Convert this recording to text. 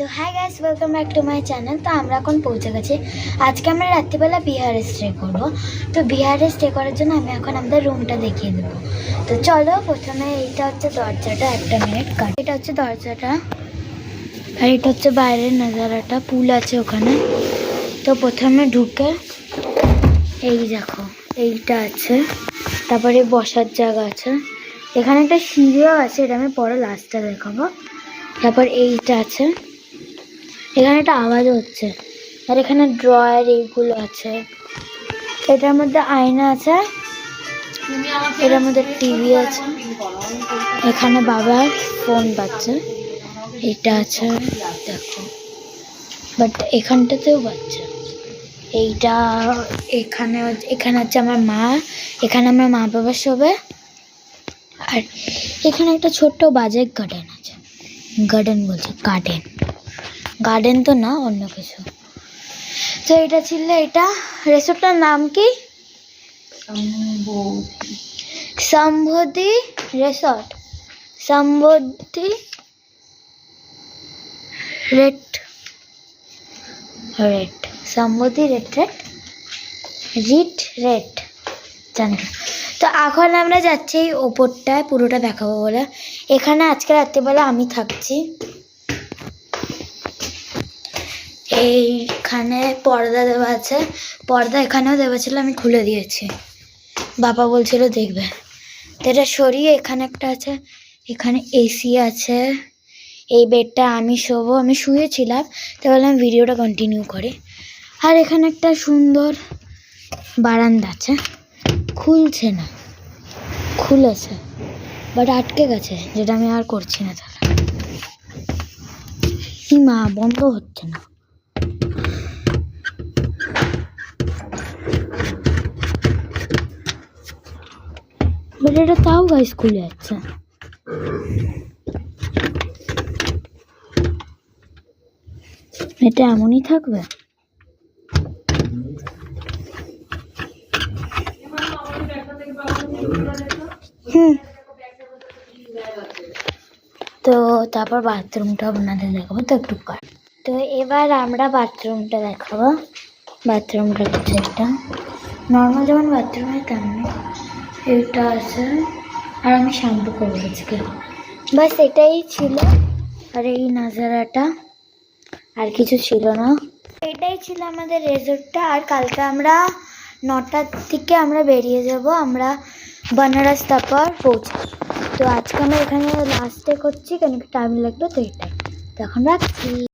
তো hi guys, welcome back to my channel. তো আমরা এখন পৌঁছে গেছি। আজকে আমরা রাত্রিবেলা বিহারে স্টে করবো। তো বিহারে স্টে করার জন্য আমি এখন আমাদের রুমটা দেখিয়ে দেবো। তো চলো, প্রথমে এইটা হচ্ছে দরজাটা, একটা মিনিট কাট। এটা হচ্ছে দরজাটা, আর এটা হচ্ছে বাইরের নাজারাটা, পুল আছে ওখানে। তো প্রথমে ঢুকে এই দেখো এইটা আছে, তারপরে বসার জায়গা আছে, এখানে একটা সিঁড়িও আছে, এটা আমি পরে লাস্টে দেখাবো। তারপর এইটা আছে, এখানে একটা আওয়াজ হচ্ছে, আর এখানে ড্রয়ার এইগুলো আছে, এটার মধ্যে আয়না আছে, এটার মধ্যে টিভি আছে, এখানে বাবার ফোন বাজছে, এটা আছে দেখো, বাট এখানটাতেও বাজছে। এইটা এখানে হচ্ছে আমার মা, এখানে আমার মা বাবা শোবে। আর এখানে একটা ছোট্ট বাজেট গার্ডেন আছে, গার্ডেন বলছি গার্ডেন তো না, অন্য কিছু। তো এটা ছিল, এটা রেসর্টটার নাম কি? সম্বোধি রেসর্ট, সম্বোধি সম্বোধি রেট জানি। তো এখন আমরা যাচ্ছি ওপরটায়, পুরোটা দেখাবো বলে। এখানে আজকে রাত্রিবেলা আমি থাকছি। এইখানে পর্দা দেওয়া আছে, পর্দা এখানেও দেওয়া ছিল, আমি খুলে দিয়েছি, বাবা বলছিল দেখবে। তো এটা সরিয়ে এখানে একটা আছে, এখানে এসি আছে, এই বেডটা আমি শোবো, আমি শুয়েছিলাম, তো বললাম ভিডিওটা কন্টিনিউ করে। আর এখানে একটা সুন্দর বারান্দা আছে, খুলছে না, খুলেছে বাট আটকে গেছে, যেটা আমি আর করছি না। তাহলে মা বন্ধ হচ্ছে না। বাট এটা তাও গাইস খুলে যাচ্ছে। এটা এমনই থাকবে। তো তারপর বাথরুমটা আপনাদের দেখাবো, তো একটু কাট। তো এবার আমরা বাথরুমটা দেখাবো। বাথরুমটা হচ্ছে এটা নর্মাল যেমন বাথরুম হয় তেমনি, এটা আছে, আর আমি শ্যাম্পু করবো আজকে, বাস এটাই ছিল। আর এই নাজারাটা, আর কিছু ছিল না। এটাই ছিল আমাদের রেজর্টটা। আর কালকে আমরা 9টার দিকে আমরা বেরিয়ে যাব, আমরা বানারস তারপর পৌঁছাবো। তো আজকে আমরা এখানে লাস্টে করছি, কেন কি টাইম লাগবে, তো এটাই। তো এখন রাখছি।